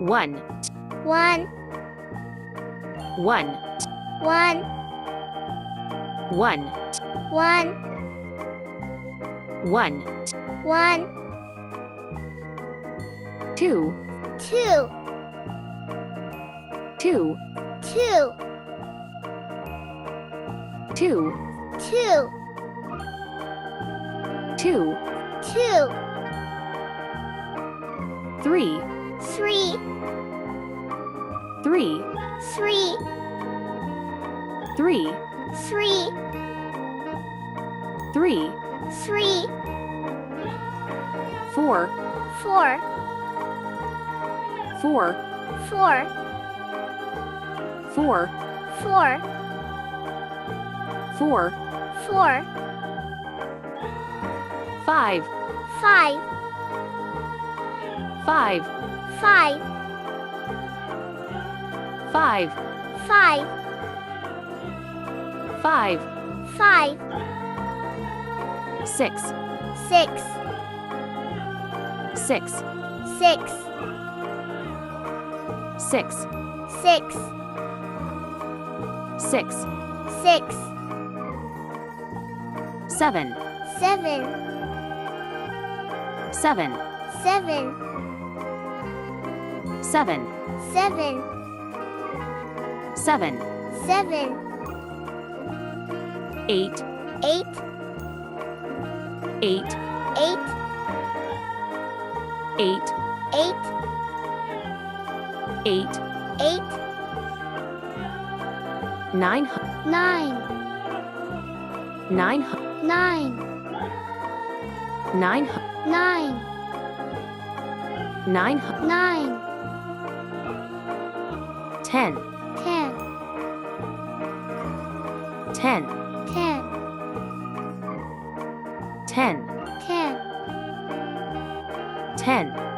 one, one, one, one, one, one, one, one, two, two, two, two, two, two, two, two, three, three, three, three, three, three, three, three, four, four, four, four, four, four, four, four, five, five, five, five, five, five, five, five, six, six, six, six, six, six, six, six, seven, seven, seven, seven, seven, seven, seven, seven, eight, eight, eight, eight, eight, eight, eight, eight, nine, nine, nine, nine, nine, nine, nine, nine, 10, 10, 10, 10, 10, 10, 10,